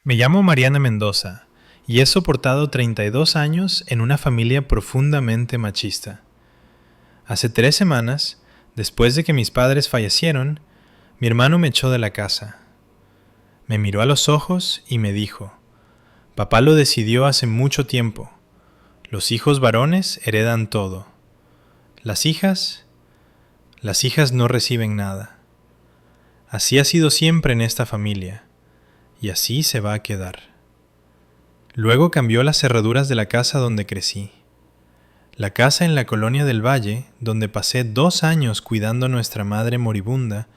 Me llamo Mariana Mendoza y he soportado 32 años en una familia profundamente machista. Hace 3 semanas, después de que mis padres fallecieron, mi hermano me echó de la casa. Me miró a los ojos y me dijo: "Papá lo decidió hace mucho tiempo. Los hijos varones heredan todo. Las hijas no reciben nada. Así ha sido siempre en esta familia. Y así se va a quedar". Luego cambió las cerraduras de la casa donde crecí. La casa en la colonia del Valle, donde pasé 2 años cuidando a nuestra madre moribunda,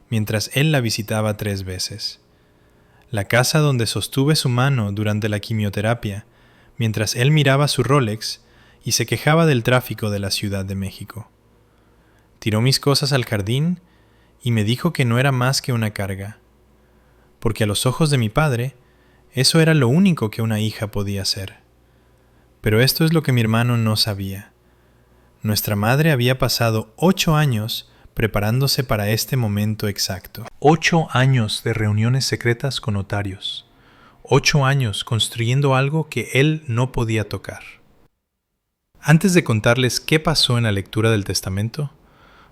mientras él la visitaba 3 veces. La casa donde sostuve su mano durante la quimioterapia, mientras él miraba su Rolex y se quejaba del tráfico de la Ciudad de México. Tiró mis cosas al jardín y me dijo que no era más que una carga, porque a los ojos de mi padre, eso era lo único que una hija podía hacer. Pero esto es lo que mi hermano no sabía. Nuestra madre había pasado 8 años preparándose para este momento exacto. 8 años de reuniones secretas con notarios. 8 años construyendo algo que él no podía tocar. Antes de contarles qué pasó en la lectura del testamento,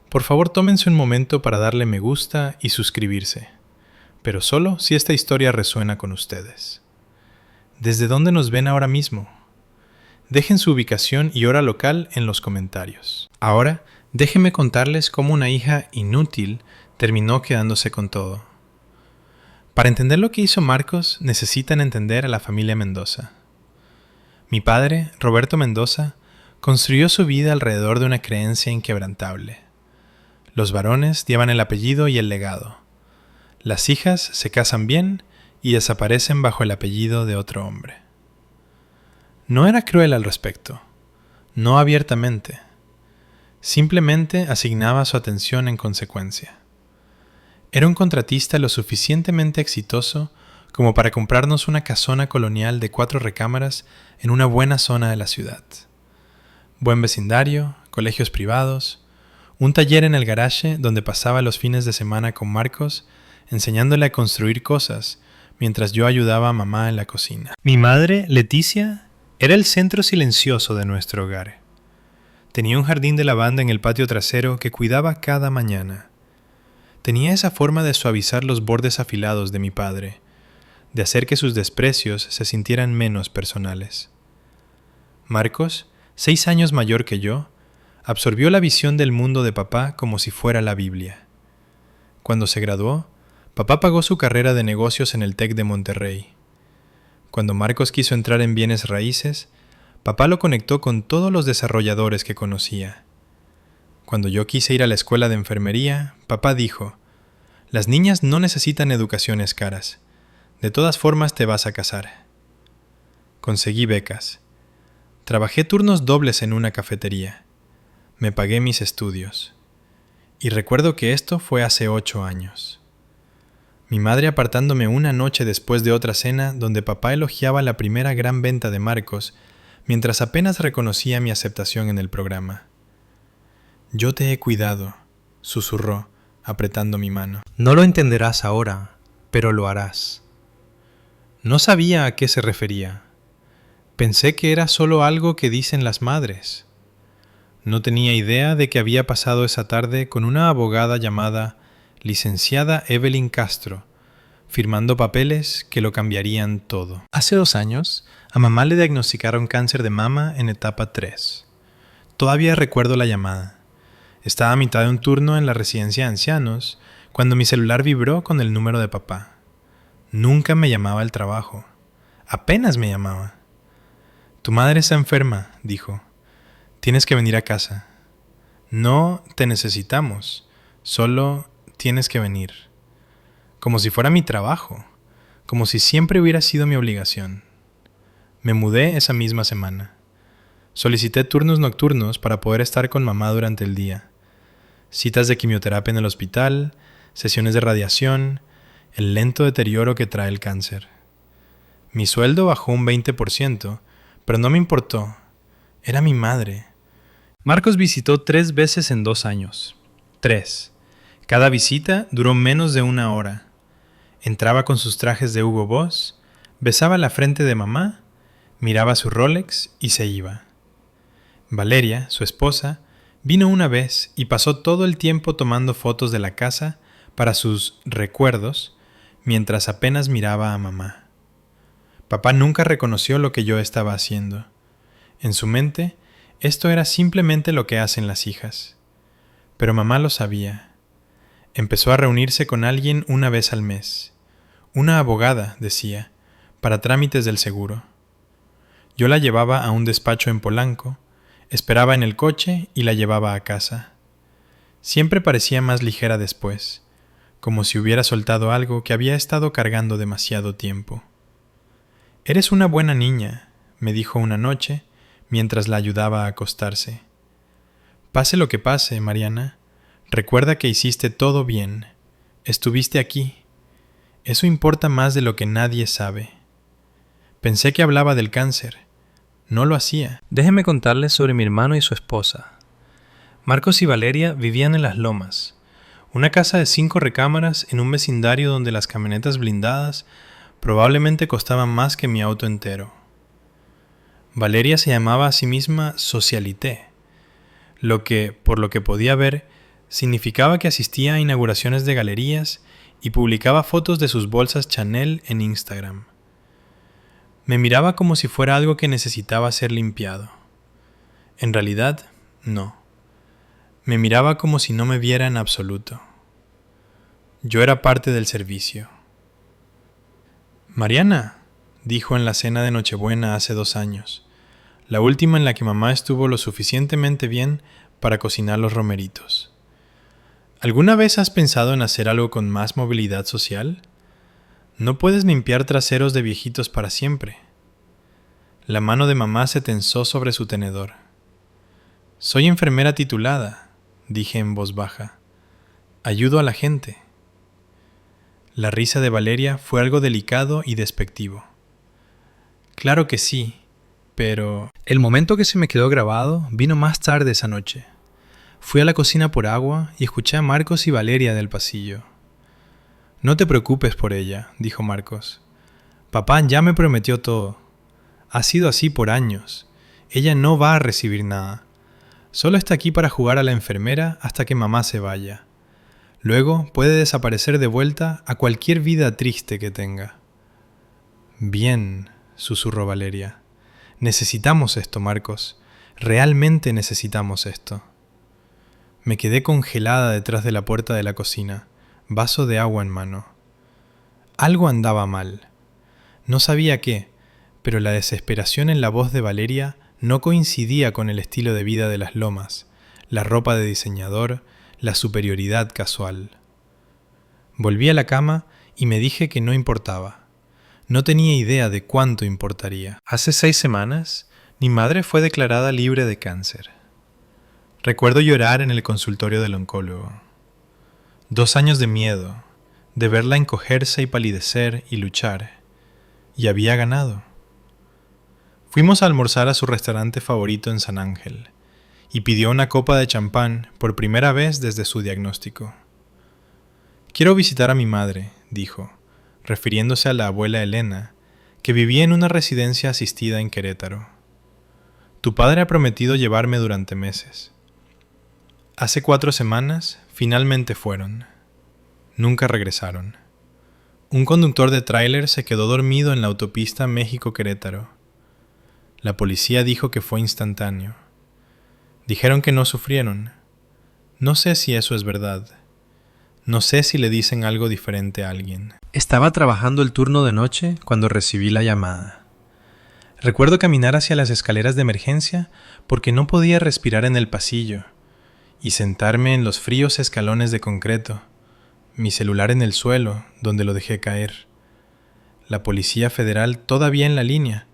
por favor tómense un momento para darle me gusta y suscribirse, pero solo si esta historia resuena con ustedes. ¿Desde dónde nos ven ahora mismo? Dejen su ubicación y hora local en los comentarios. Ahora, déjenme contarles cómo una hija inútil terminó quedándose con todo. Para entender lo que hizo Marcos, necesitan entender a la familia Mendoza. Mi padre, Roberto Mendoza, construyó su vida alrededor de una creencia inquebrantable. Los varones llevan el apellido y el legado. Las hijas se casan bien y desaparecen bajo el apellido de otro hombre. No era cruel al respecto, no abiertamente. Simplemente asignaba su atención en consecuencia. Era un contratista lo suficientemente exitoso como para comprarnos una casona colonial de 4 recámaras en una buena zona de la ciudad. Buen vecindario, colegios privados, un taller en el garaje donde pasaba los fines de semana con Marcos, enseñándole a construir cosas, mientras yo ayudaba a mamá en la cocina. Mi madre, Leticia, era el centro silencioso de nuestro hogar. Tenía un jardín de lavanda en el patio trasero que cuidaba cada mañana. Tenía esa forma de suavizar los bordes afilados de mi padre, de hacer que sus desprecios se sintieran menos personales. Marcos, 6 años mayor que yo, absorbió la visión del mundo de papá como si fuera la Biblia. Cuando se graduó, papá pagó su carrera de negocios en el TEC de Monterrey. Cuando Marcos quiso entrar en bienes raíces, papá lo conectó con todos los desarrolladores que conocía. Cuando yo quise ir a la escuela de enfermería, papá dijo: "Las niñas no necesitan educaciones caras. De todas formas te vas a casar". Conseguí becas. Trabajé turnos dobles en una cafetería. Me pagué mis estudios. Y recuerdo que esto fue hace 8 años. Mi madre apartándome una noche después de otra cena donde papá elogiaba la primera gran venta de Marcos, mientras apenas reconocía mi aceptación en el programa. «Yo te he cuidado», susurró, apretando mi mano. «No lo entenderás ahora, pero lo harás». No sabía a qué se refería. Pensé que era solo algo que dicen las madres. No tenía idea de que había pasado esa tarde con una abogada llamada licenciada Evelyn Castro, firmando papeles que lo cambiarían todo. Hace 2 años, a mamá le diagnosticaron cáncer de mama en etapa 3. Todavía recuerdo la llamada. Estaba a mitad de un turno en la residencia de ancianos cuando mi celular vibró con el número de papá. Nunca me llamaba al trabajo. Apenas me llamaba. «Tu madre está enferma», dijo. «Tienes que venir a casa». «No te necesitamos, solo tienes que venir». Como si fuera mi trabajo, como si siempre hubiera sido mi obligación. Me mudé esa misma semana. Solicité turnos nocturnos para poder estar con mamá durante el día. Citas de quimioterapia en el hospital, sesiones de radiación, el lento deterioro que trae el cáncer. Mi sueldo bajó un 20%, pero no me importó. Era mi madre. Marcos visitó 3 veces en 2 años. 3. Cada visita duró menos de 1 hora. Entraba con sus trajes de Hugo Boss, Besaba la frente de mamá, miraba su Rolex y se iba. Valeria, su esposa, vino una vez y pasó todo el tiempo tomando fotos de la casa para sus recuerdos, mientras apenas miraba a mamá. Papá nunca reconoció lo que yo estaba haciendo. En su mente, esto era simplemente lo que hacen las hijas. Pero mamá lo sabía. Empezó a reunirse con alguien una vez al mes. Una abogada, decía, para trámites del seguro. Yo la llevaba a un despacho en Polanco, esperaba en el coche y la llevaba a casa. Siempre parecía más ligera después, como si hubiera soltado algo que había estado cargando demasiado tiempo. «Eres una buena niña», me dijo una noche, mientras la ayudaba a acostarse. «Pase lo que pase, Mariana, recuerda que hiciste todo bien. Estuviste aquí. Eso importa más de lo que nadie sabe». Pensé que hablaba del cáncer. No lo hacía. Déjeme contarles sobre mi hermano y su esposa. Marcos y Valeria vivían en Las Lomas, una casa de 5 recámaras en un vecindario donde las camionetas blindadas probablemente costaban más que mi auto entero. Valeria se llamaba a sí misma Socialité, lo que, por lo que podía ver, significaba que asistía a inauguraciones de galerías y publicaba fotos de sus bolsas Chanel en Instagram. Me miraba como si fuera algo que necesitaba ser limpiado. En realidad, no. Me miraba como si no me viera en absoluto. Yo era parte del servicio. «Mariana», dijo en la cena de Nochebuena hace 2 años, la última en la que mamá estuvo lo suficientemente bien para cocinar los romeritos. ¿Alguna vez has pensado en hacer algo con más movilidad social? No puedes limpiar traseros de viejitos para siempre. La mano de mamá se tensó sobre su tenedor. «Soy enfermera titulada», dije en voz baja. «Ayudo a la gente». La risa de Valeria fue algo delicado y despectivo. «Claro que sí, pero...». El momento que se me quedó grabado vino más tarde esa noche. Fui a la cocina por agua y escuché a Marcos y Valeria del pasillo. «No te preocupes por ella», dijo Marcos. «Papá ya me prometió todo. Ha sido así por años. Ella no va a recibir nada. Solo está aquí para jugar a la enfermera hasta que mamá se vaya. Luego puede desaparecer de vuelta a cualquier vida triste que tenga». «Bien», susurró Valeria. «Necesitamos esto, Marcos. Realmente necesitamos esto». Me quedé congelada detrás de la puerta de la cocina, vaso de agua en mano. Algo andaba mal. No sabía qué, pero la desesperación en la voz de Valeria no coincidía con el estilo de vida de Las Lomas, la ropa de diseñador, la superioridad casual. Volví a la cama y me dije que no importaba. No tenía idea de cuánto importaría. Hace 6 semanas, mi madre fue declarada libre de cáncer. Recuerdo llorar en el consultorio del oncólogo. 2 años de miedo, de verla encogerse y palidecer y luchar. Y había ganado. Fuimos a almorzar a su restaurante favorito en San Ángel, y pidió una copa de champán por primera vez desde su diagnóstico. «Quiero visitar a mi madre», dijo, refiriéndose a la abuela Elena, que vivía en una residencia asistida en Querétaro. «Tu padre ha prometido llevarme durante meses». Hace 4 semanas, finalmente fueron. Nunca regresaron. Un conductor de tráiler se quedó dormido en la autopista México-Querétaro. La policía dijo que fue instantáneo. Dijeron que no sufrieron. No sé si eso es verdad. No sé si le dicen algo diferente a alguien. Estaba trabajando el turno de noche cuando recibí la llamada. Recuerdo caminar hacia las escaleras de emergencia porque no podía respirar en el pasillo y sentarme en los fríos escalones de concreto, mi celular en el suelo donde lo dejé caer. La Policía Federal todavía en la línea,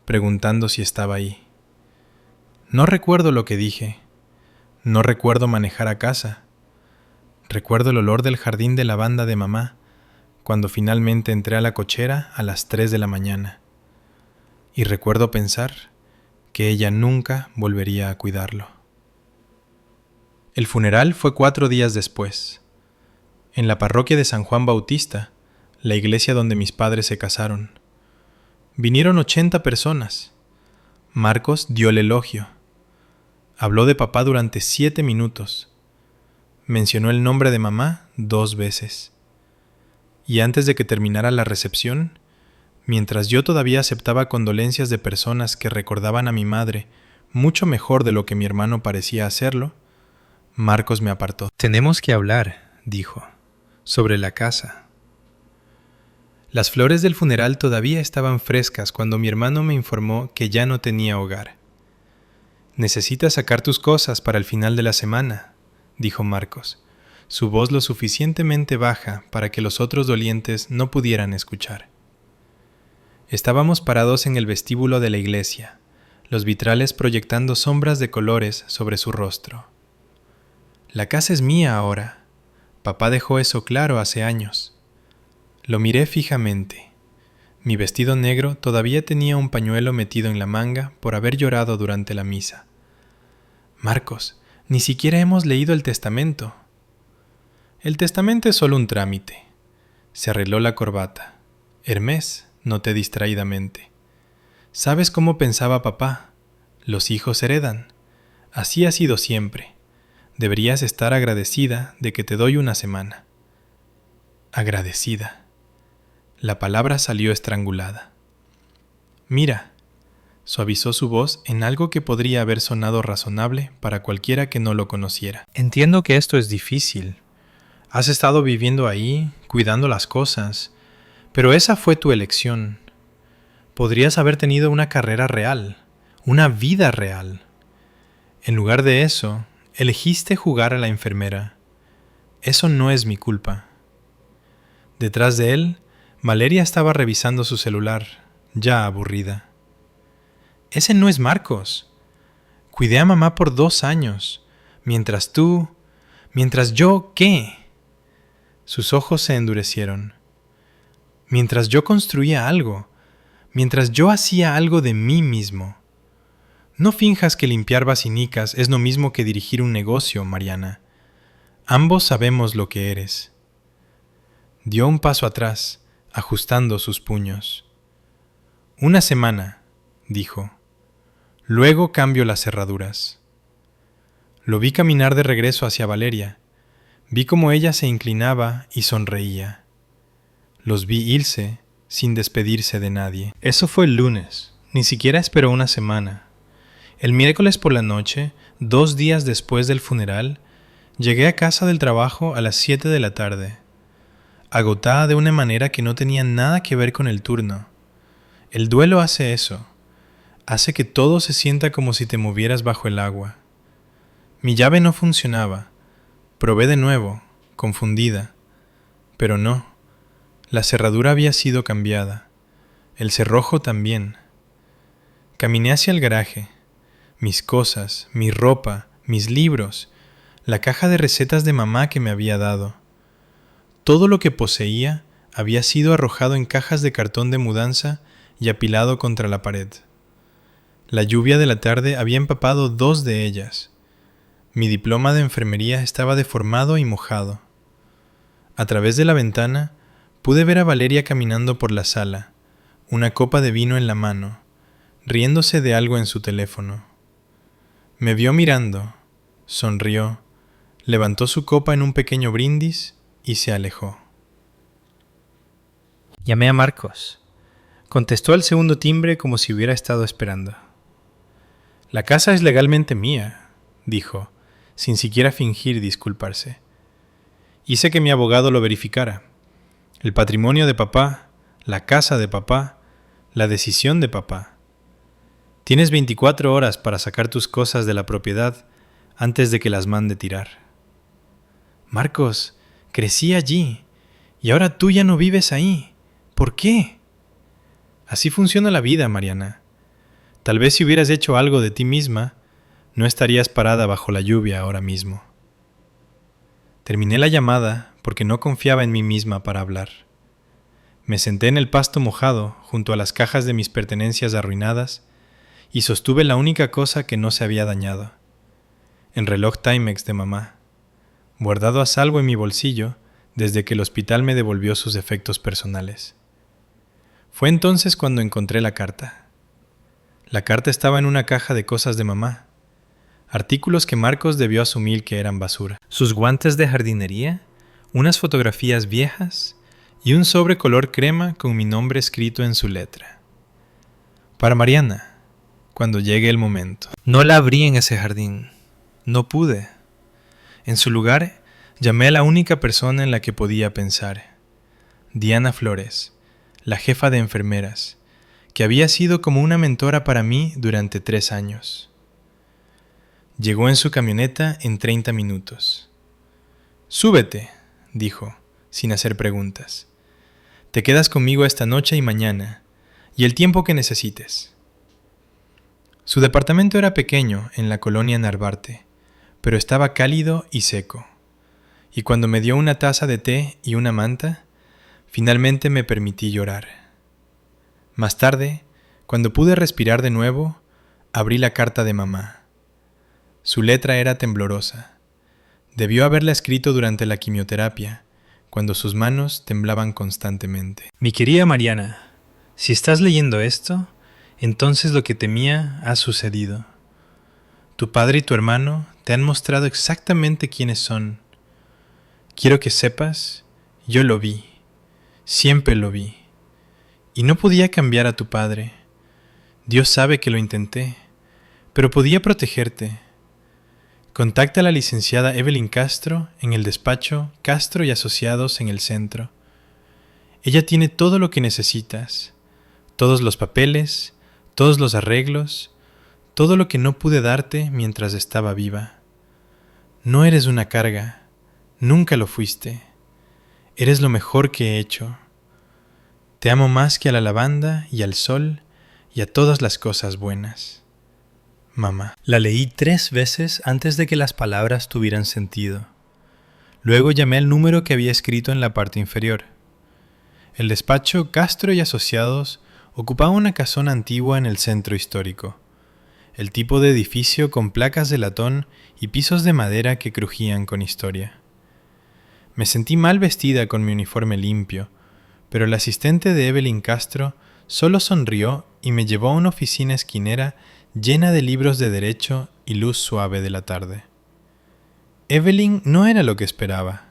preguntando si estaba ahí. No recuerdo lo que dije. No recuerdo manejar a casa. Recuerdo el olor del jardín de lavanda de mamá cuando finalmente entré a la cochera a las 3 de la mañana. Y recuerdo pensar que ella nunca volvería a cuidarlo. El funeral fue 4 días después, en la parroquia de San Juan Bautista, la iglesia donde mis padres se casaron. Vinieron 80 personas. Marcos dio el elogio. Habló de papá durante 7 minutos. Mencionó el nombre de mamá 2 veces. Y antes de que terminara la recepción, mientras yo todavía aceptaba condolencias de personas que recordaban a mi madre mucho mejor de lo que mi hermano parecía hacerlo, Marcos me apartó. «Tenemos que hablar», dijo, «sobre la casa». Las flores del funeral todavía estaban frescas cuando mi hermano me informó que ya no tenía hogar. «Necesitas sacar tus cosas para el final de la semana», dijo Marcos, su voz lo suficientemente baja para que los otros dolientes no pudieran escuchar. Estábamos parados en el vestíbulo de la iglesia, los vitrales proyectando sombras de colores sobre su rostro. «La casa es mía ahora. Papá dejó eso claro hace años». Lo miré fijamente. Mi vestido negro todavía tenía un pañuelo metido en la manga por haber llorado durante la misa. «Marcos, ni siquiera hemos leído el testamento». «El testamento es solo un trámite». Se arregló la corbata. «Hermés», noté distraídamente. «¿Sabes cómo pensaba papá? Los hijos heredan. Así ha sido siempre. Deberías estar agradecida de que te doy una semana». «Agradecida». La palabra salió estrangulada. «Mira», suavizó su voz en algo que podría haber sonado razonable para cualquiera que no lo conociera. «Entiendo que esto es difícil. Has estado viviendo ahí, cuidando las cosas, pero esa fue tu elección. Podrías haber tenido una carrera real, una vida real. En lugar de eso, elegiste jugar a la enfermera. Eso no es mi culpa». Detrás de él, Valeria estaba revisando su celular, ya aburrida. «Ese no es Marcos. Cuidé a mamá por 2 años. Mientras yo, ¿qué?» Sus ojos se endurecieron. «Mientras yo construía algo, mientras yo hacía algo de mí mismo. No finjas que limpiar basinicas es lo mismo que dirigir un negocio, Mariana. Ambos sabemos lo que eres». Dio un paso atrás, ajustando sus puños. «Una semana», dijo. «Luego cambio las cerraduras». Lo vi caminar de regreso hacia Valeria. Vi cómo ella se inclinaba y sonreía. Los vi irse sin despedirse de nadie. Eso fue el lunes. Ni siquiera esperó una semana. El miércoles por la noche, 2 días después del funeral, llegué a casa del trabajo a las 7 de la tarde. Agotada de una manera que no tenía nada que ver con el turno. El duelo hace eso. Hace que todo se sienta como si te movieras bajo el agua. Mi llave no funcionaba. Probé de nuevo, confundida. Pero no. La cerradura había sido cambiada. El cerrojo también. Caminé hacia el garaje. Mis cosas, mi ropa, mis libros, la caja de recetas de mamá que me había dado. Todo lo que poseía había sido arrojado en cajas de cartón de mudanza y apilado contra la pared. La lluvia de la tarde había empapado 2 de ellas. Mi diploma de enfermería estaba deformado y mojado. A través de la ventana pude ver a Valeria caminando por la sala, una copa de vino en la mano, riéndose de algo en su teléfono. Me vio mirando, sonrió, levantó su copa en un pequeño brindis y se alejó. Llamé a Marcos. Contestó al segundo timbre como si hubiera estado esperando. «La casa es legalmente mía», dijo, sin siquiera fingir disculparse. «Hice que mi abogado lo verificara. El patrimonio de papá, la casa de papá, la decisión de papá. Tienes 24 horas para sacar tus cosas de la propiedad antes de que las mande tirar». «Marcos, crecí allí, y ahora tú ya no vives ahí. ¿Por qué?» «Así funciona la vida, Mariana. Tal vez si hubieras hecho algo de ti misma, no estarías parada bajo la lluvia ahora mismo». Terminé la llamada porque no confiaba en mí misma para hablar. Me senté en el pasto mojado junto a las cajas de mis pertenencias arruinadas y sostuve la única cosa que no se había dañado: el reloj Timex de mamá, guardado a salvo en mi bolsillo desde que el hospital me devolvió sus efectos personales. Fue entonces cuando encontré la carta. La carta estaba en una caja de cosas de mamá, artículos que Marcos debió asumir que eran basura. Sus guantes de jardinería, unas fotografías viejas y un sobre color crema con mi nombre escrito en su letra. Para Mariana, cuando llegue el momento. No la abrí en ese jardín. No pude. En su lugar, llamé a la única persona en la que podía pensar. Diana Flores, la jefa de enfermeras, que había sido como una mentora para mí durante 3 años. Llegó en su camioneta en 30 minutos. «Súbete», dijo, sin hacer preguntas. «Te quedas conmigo esta noche y mañana, y el tiempo que necesites». Su departamento era pequeño en la colonia Narvarte, pero estaba cálido y seco. Y cuando me dio una taza de té y una manta, finalmente me permití llorar. Más tarde, cuando pude respirar de nuevo, abrí la carta de mamá. Su letra era temblorosa. Debió haberla escrito durante la quimioterapia, cuando sus manos temblaban constantemente. Mi querida Mariana, si estás leyendo esto, entonces lo que temía ha sucedido. Tu padre y tu hermano te han mostrado exactamente quiénes son. Quiero que sepas, yo lo vi, siempre lo vi, y no podía cambiar a tu padre. Dios sabe que lo intenté, pero podía protegerte. Contacta a la licenciada Evelyn Castro en el despacho Castro y Asociados en el centro. Ella tiene todo lo que necesitas, todos los papeles, todos los arreglos, todo lo que no pude darte mientras estaba viva. No eres una carga, nunca lo fuiste. Eres lo mejor que he hecho. Te amo más que a la lavanda y al sol y a todas las cosas buenas. Mamá. La leí 3 veces antes de que las palabras tuvieran sentido. Luego llamé al número que había escrito en la parte inferior. El despacho Castro y Asociados ocupaba una casona antigua en el centro histórico. El tipo de edificio con placas de latón y pisos de madera que crujían con historia. Me sentí mal vestida con mi uniforme limpio, pero el asistente de Evelyn Castro solo sonrió y me llevó a una oficina esquinera llena de libros de derecho y luz suave de la tarde. Evelyn no era lo que esperaba.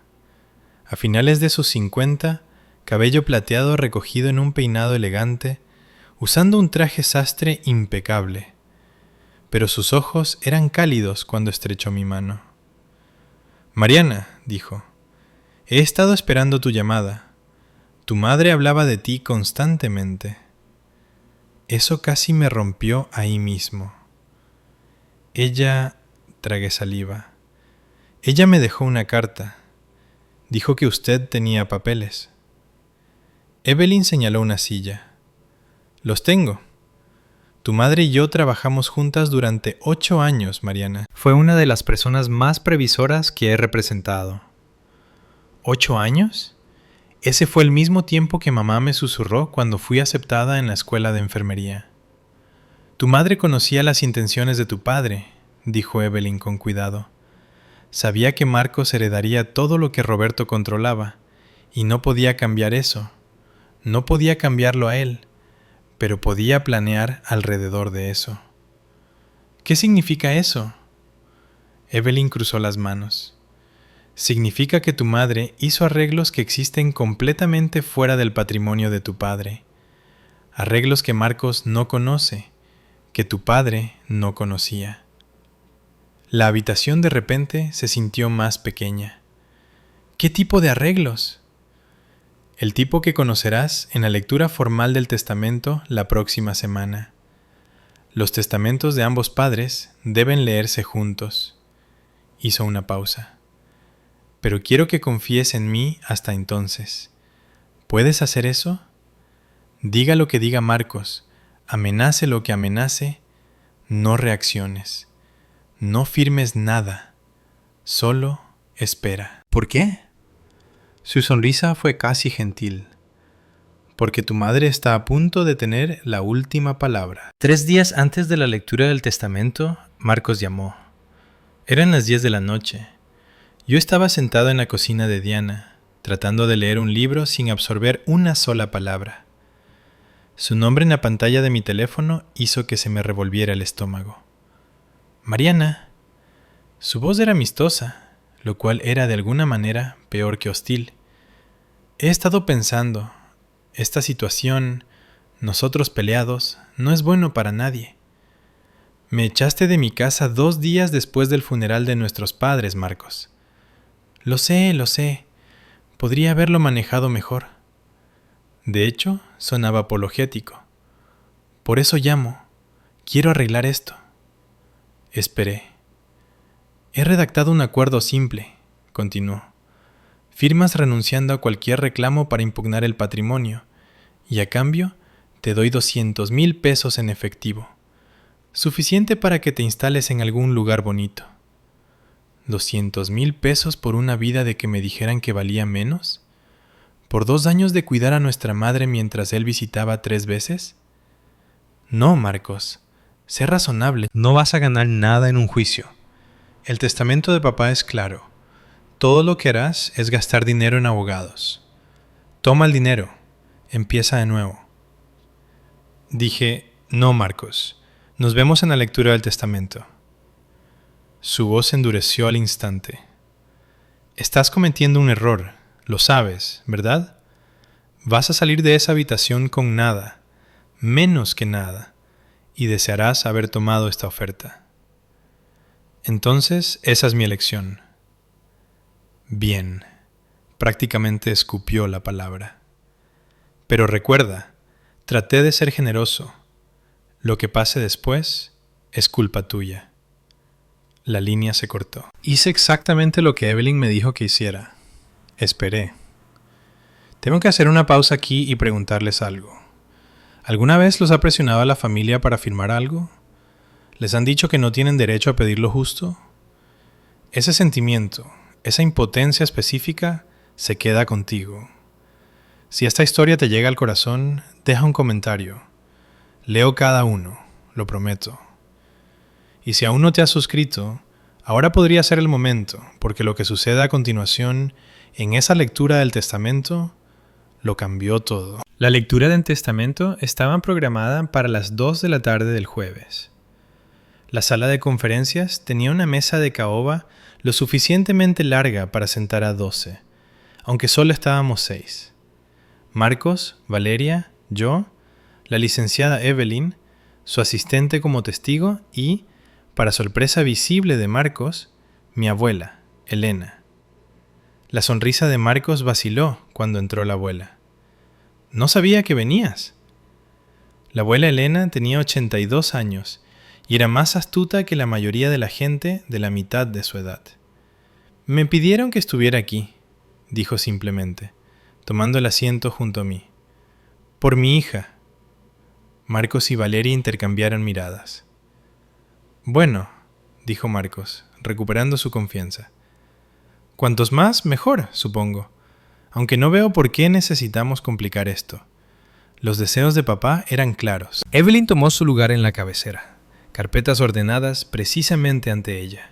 A finales de sus 50, cabello plateado recogido en un peinado elegante, usando un traje sastre impecable. Pero sus ojos eran cálidos cuando estrechó mi mano. «Mariana», dijo, «he estado esperando tu llamada. Tu madre hablaba de ti constantemente». Eso casi me rompió ahí mismo. Tragué saliva. Ella me dejó una carta. Dijo que usted tenía papeles. Evelyn señaló una silla. Los tengo. Tu madre y yo trabajamos juntas durante 8 años, Mariana. Fue una de las personas más previsoras que he representado. ¿8 años? Ese fue el mismo tiempo que mamá me susurró cuando fui aceptada en la escuela de enfermería. Tu madre conocía las intenciones de tu padre, dijo Evelyn con cuidado. Sabía que Marcos heredaría todo lo que Roberto controlaba, y no podía cambiar eso. No podía cambiarlo a él, pero podía planear alrededor de eso. ¿Qué significa eso? Evelyn cruzó las manos. Significa que tu madre hizo arreglos que existen completamente fuera del patrimonio de tu padre. Arreglos que Marcos no conoce, que tu padre no conocía. La habitación de repente se sintió más pequeña. ¿Qué tipo de arreglos? El tipo que conocerás en la lectura formal del testamento la próxima semana. Los testamentos de ambos padres deben leerse juntos. Hizo una pausa. Pero quiero que confíes en mí hasta entonces. ¿Puedes hacer eso? Diga lo que diga Marcos, amenace lo que amenace, no reacciones. No firmes nada, solo espera. ¿Por qué? Su sonrisa fue casi gentil. Porque tu madre está a punto de tener la última palabra. 3 días antes de la lectura del testamento, Marcos llamó. Eran las 10 de la noche. Yo estaba sentado en la cocina de Diana, tratando de leer un libro sin absorber una sola palabra. Su nombre en la pantalla de mi teléfono hizo que se me revolviera el estómago. Mariana. Su voz era amistosa, lo cual era de alguna manera peor que hostil. He estado pensando, esta situación, nosotros peleados, no es bueno para nadie. Me echaste de mi casa 2 días después del funeral de nuestros padres, Marcos. Lo sé. Podría haberlo manejado mejor. De hecho, sonaba apologético. Por eso llamo. Quiero arreglar esto. Esperé. He redactado un acuerdo simple, continuó. Firmas renunciando a cualquier reclamo para impugnar el patrimonio, y a cambio te doy 200,000 pesos en efectivo. Suficiente para que te instales en algún lugar bonito. 200,000 pesos por una vida de que me dijeran que valía menos. ¿Por 2 años de cuidar a nuestra madre mientras él visitaba 3 veces? No, Marcos. Sé razonable. No vas a ganar nada en un juicio. El testamento de papá es claro. Todo lo que harás es gastar dinero en abogados. Toma el dinero. Empieza de nuevo. Dije, no, Marcos. Nos vemos en la lectura del testamento. Su voz se endureció al instante. Estás cometiendo un error. Lo sabes, ¿verdad? Vas a salir de esa habitación con nada, menos que nada, y desearás haber tomado esta oferta. Entonces, esa es mi elección. Bien, prácticamente escupió la palabra. Pero recuerda, traté de ser generoso. Lo que pase después es culpa tuya. La línea se cortó. Hice exactamente lo que Evelyn me dijo que hiciera. Esperé. Tengo que hacer una pausa aquí y preguntarles algo. ¿Alguna vez los ha presionado a la familia para firmar algo? ¿Les han dicho que no tienen derecho a pedir lo justo? Ese sentimiento, esa impotencia específica, se queda contigo. Si esta historia te llega al corazón, deja un comentario. Leo cada uno, lo prometo. Y si aún no te has suscrito, ahora podría ser el momento, porque lo que sucede a continuación, en esa lectura del testamento, lo cambió todo. La lectura del testamento estaba programada para las 2 de la tarde del jueves. La sala de conferencias tenía una mesa de caoba lo suficientemente larga para sentar a 12, aunque solo estábamos 6. Marcos, Valeria, yo, la licenciada Evelyn, su asistente como testigo y, para sorpresa visible de Marcos, mi abuela, Elena. La sonrisa de Marcos vaciló cuando entró la abuela. No sabía que venías. La abuela Elena tenía 82 años y era más astuta que la mayoría de la gente de la mitad de su edad. Me pidieron que estuviera aquí, dijo simplemente, tomando el asiento junto a mí. Por mi hija. Marcos y Valeria intercambiaron miradas. Bueno, dijo Marcos, recuperando su confianza. Cuantos más, mejor, supongo. Aunque no veo por qué necesitamos complicar esto. Los deseos de papá eran claros. Evelyn tomó su lugar en la cabecera, carpetas ordenadas precisamente ante ella.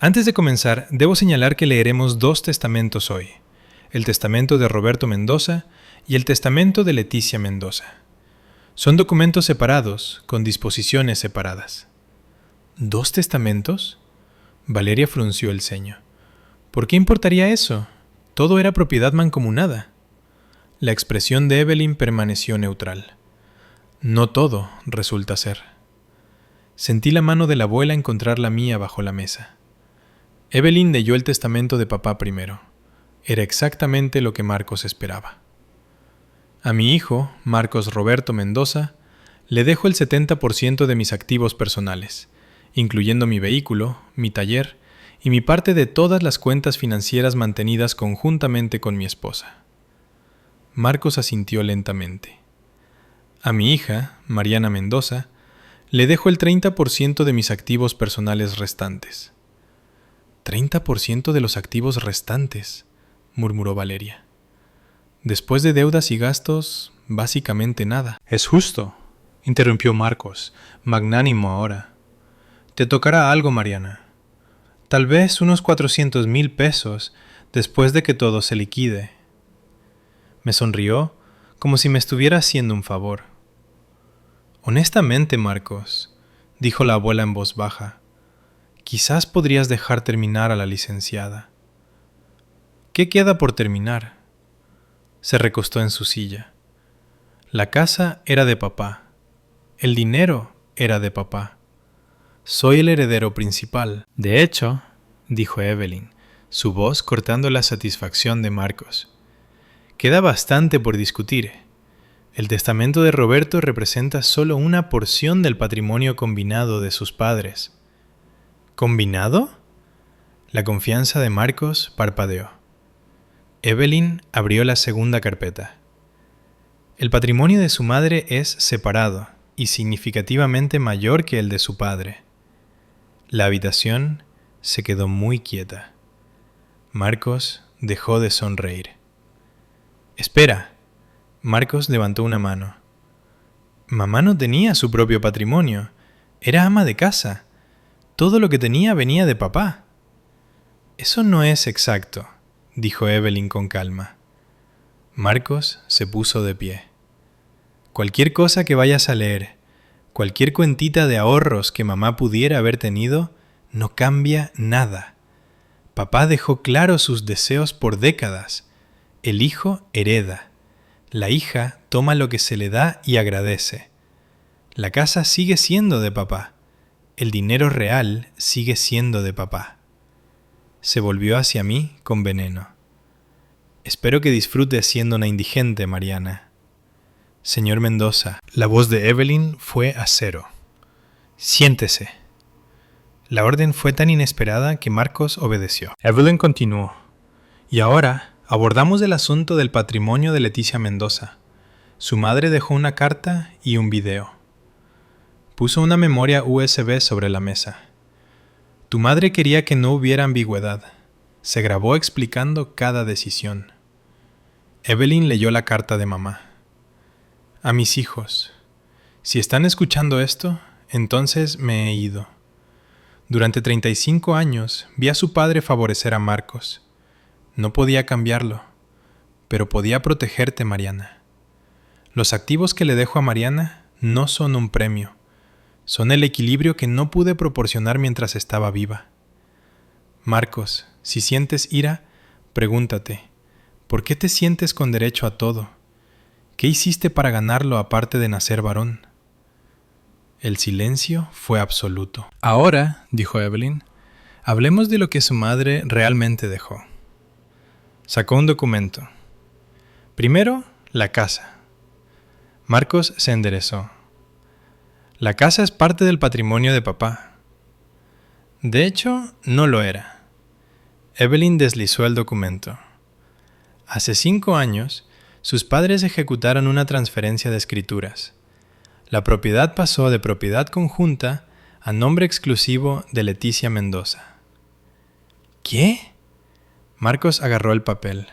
Antes de comenzar, debo señalar que leeremos 2 testamentos hoy. El testamento de Roberto Mendoza y el testamento de Leticia Mendoza. Son documentos separados, con disposiciones separadas. ¿2 testamentos? Valeria frunció el ceño. ¿Por qué importaría eso? Todo era propiedad mancomunada. La expresión de Evelyn permaneció neutral. No todo resulta ser. Sentí la mano de la abuela encontrar la mía bajo la mesa. Evelyn leyó el testamento de papá primero. Era exactamente lo que Marcos esperaba. A mi hijo, Marcos Roberto Mendoza, le dejo el 70% de mis activos personales, incluyendo mi vehículo, mi taller y mi parte de todas las cuentas financieras mantenidas conjuntamente con mi esposa. Marcos asintió lentamente. A mi hija, Mariana Mendoza, le dejo el 30% de mis activos personales restantes. «¿30% de los activos restantes?», murmuró Valeria. Después de deudas y gastos, básicamente nada. «Es justo», interrumpió Marcos, magnánimo ahora. «Te tocará algo, Mariana. Tal vez unos 400,000 pesos después de que todo se liquide». Me sonrió como si me estuviera haciendo un favor. Honestamente, Marcos, dijo la abuela en voz baja, quizás podrías dejar terminar a la licenciada. ¿Qué queda por terminar? Se recostó en su silla. La casa era de papá. El dinero era de papá. Soy el heredero principal. De hecho, dijo Evelyn, su voz cortando la satisfacción de Marcos, queda bastante por discutir. El testamento de Roberto representa solo una porción del patrimonio combinado de sus padres. ¿Combinado? La confianza de Marcos parpadeó. Evelyn abrió la segunda carpeta. El patrimonio de su madre es separado y significativamente mayor que el de su padre. La habitación se quedó muy quieta. Marcos dejó de sonreír. «Espera». Marcos levantó una mano. Mamá no tenía su propio patrimonio. Era ama de casa. Todo lo que tenía venía de papá. Eso no es exacto, dijo Evelyn con calma. Marcos se puso de pie. Cualquier cosa que vayas a leer, cualquier cuentita de ahorros que mamá pudiera haber tenido, no cambia nada. Papá dejó claros sus deseos por décadas. El hijo hereda. La hija toma lo que se le da y agradece. La casa sigue siendo de papá. El dinero real sigue siendo de papá. Se volvió hacia mí con veneno. Espero que disfrutes siendo una indigente, Mariana. Señor Mendoza, la voz de Evelyn fue acero. Siéntese. La orden fue tan inesperada que Marcos obedeció. Evelyn continuó. Y ahora abordamos el asunto del patrimonio de Leticia Mendoza. Su madre dejó una carta y un video. Puso una memoria USB sobre la mesa. Tu madre quería que no hubiera ambigüedad. Se grabó explicando cada decisión. Evelyn leyó la carta de mamá. A mis hijos. Si están escuchando esto, entonces me he ido. Durante 35 años vi a su padre favorecer a Marcos. No podía cambiarlo, pero podía protegerte, Mariana. Los activos que le dejo a Mariana no son un premio. Son el equilibrio que no pude proporcionar mientras estaba viva. Marcos, si sientes ira, pregúntate, ¿por qué te sientes con derecho a todo? ¿Qué hiciste para ganarlo aparte de nacer varón? El silencio fue absoluto. Ahora, dijo Evelyn, hablemos de lo que su madre realmente dejó. Sacó un documento. Primero, la casa. Marcos se enderezó. La casa es parte del patrimonio de papá. De hecho, no lo era. Evelyn deslizó el documento. Hace 5 años, sus padres ejecutaron una transferencia de escrituras. La propiedad pasó de propiedad conjunta a nombre exclusivo de Leticia Mendoza. ¿Qué? Marcos agarró el papel.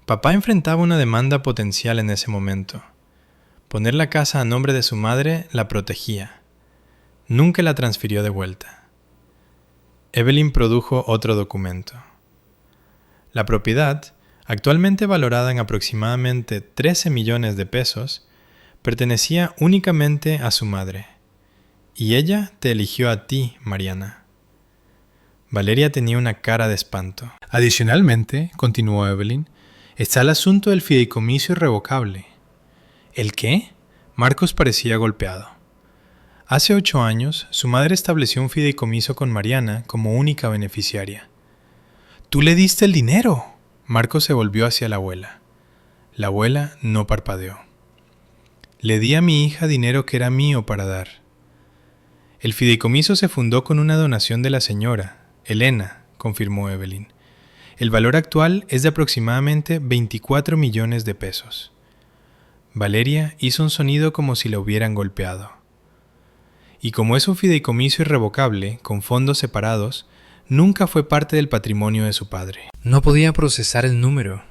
Papá enfrentaba una demanda potencial en ese momento. Poner la casa a nombre de su madre la protegía. Nunca la transfirió de vuelta. Evelyn produjo otro documento. La propiedad, actualmente valorada en aproximadamente 13 millones de pesos, pertenecía únicamente a su madre. Y ella te eligió a ti, Mariana. Valeria tenía una cara de espanto. Adicionalmente, continuó Evelyn, está el asunto del fideicomiso irrevocable. ¿El qué? Marcos parecía golpeado. Hace 8 años, su madre estableció un fideicomiso con Mariana como única beneficiaria. ¡Tú le diste el dinero! Marcos se volvió hacia la abuela. La abuela no parpadeó. Le di a mi hija dinero que era mío para dar. El fideicomiso se fundó con una donación de la señora, Elena, confirmó Evelyn. El valor actual es de aproximadamente 24 millones de pesos. Valeria hizo un sonido como si la hubieran golpeado. Y como es un fideicomiso irrevocable, con fondos separados, nunca fue parte del patrimonio de su padre. No podía procesar el número.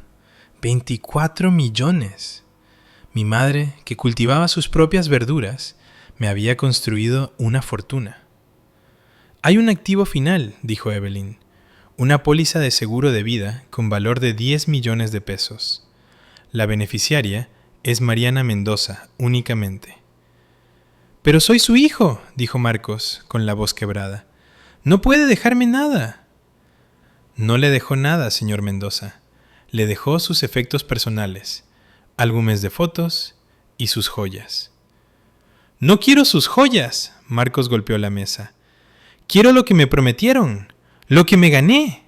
24 millones. Mi madre, que cultivaba sus propias verduras, me había construido una fortuna. Hay un activo final, dijo Evelyn. Una póliza de seguro de vida con valor de 10 millones de pesos. La beneficiaria es Mariana Mendoza únicamente. Pero soy su hijo, dijo Marcos, con la voz quebrada. No puede dejarme nada. No le dejó nada, señor Mendoza. Le dejó sus efectos personales, álbumes de fotos y sus joyas. No quiero sus joyas, Marcos golpeó la mesa. Quiero lo que me prometieron, lo que me gané.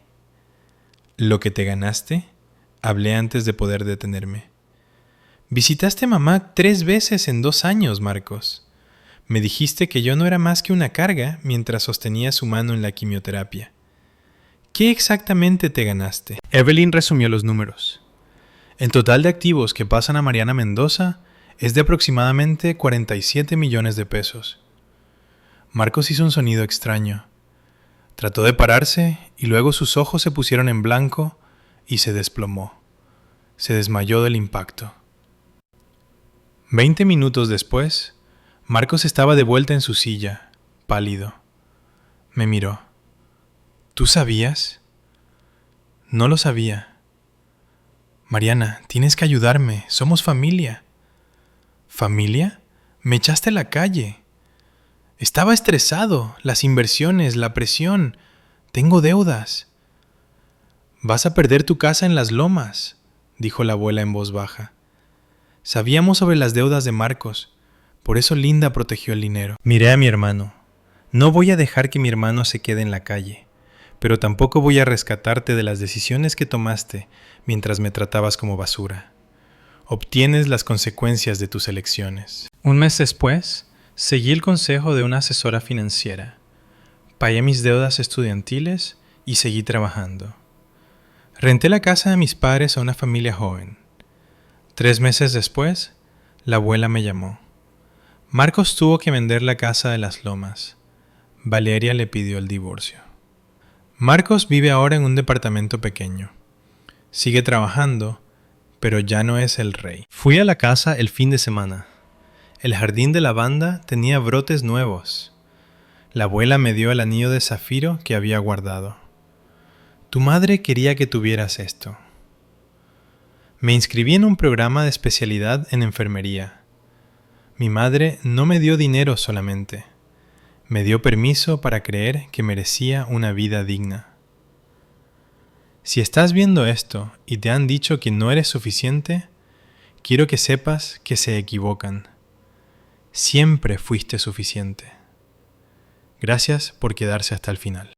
¿Lo que te ganaste? Hablé antes de poder detenerme. Visitaste a mamá 3 veces en 2 años, Marcos. Me dijiste que yo no era más que una carga mientras sostenía su mano en la quimioterapia. ¿Qué exactamente te ganaste? Evelyn resumió los números. El total de activos que pasan a Mariana Mendoza es de aproximadamente 47 millones de pesos. Marcos hizo un sonido extraño. Trató de pararse y luego sus ojos se pusieron en blanco y se desplomó. Se desmayó del impacto. 20 minutos después, Marcos estaba de vuelta en su silla, pálido. Me miró. ¿Tú sabías? No lo sabía. Mariana, tienes que ayudarme. Somos familia. ¿Familia? Me echaste a la calle. Estaba estresado. Las inversiones, la presión. Tengo deudas. Vas a perder tu casa en Las Lomas, dijo la abuela en voz baja. Sabíamos sobre las deudas de Marcos. Por eso Linda protegió el dinero. Miré a mi hermano. No voy a dejar que mi hermano se quede en la calle, pero tampoco voy a rescatarte de las decisiones que tomaste mientras me tratabas como basura. Obtienes las consecuencias de tus elecciones. Un mes después, seguí el consejo de una asesora financiera. Pagué mis deudas estudiantiles y seguí trabajando. Renté la casa de mis padres a una familia joven. 3 meses después, la abuela me llamó. Marcos tuvo que vender la casa de Las Lomas. Valeria le pidió el divorcio. Marcos vive ahora en un departamento pequeño. Sigue trabajando, pero ya no es el rey. Fui a la casa el fin de semana. El jardín de lavanda tenía brotes nuevos. La abuela me dio el anillo de zafiro que había guardado. Tu madre quería que tuvieras esto. Me inscribí en un programa de especialidad en enfermería. Mi madre no me dio dinero solamente. Me dio permiso para creer que merecía una vida digna. Si estás viendo esto y te han dicho que no eres suficiente, quiero que sepas que se equivocan. Siempre fuiste suficiente. Gracias por quedarse hasta el final.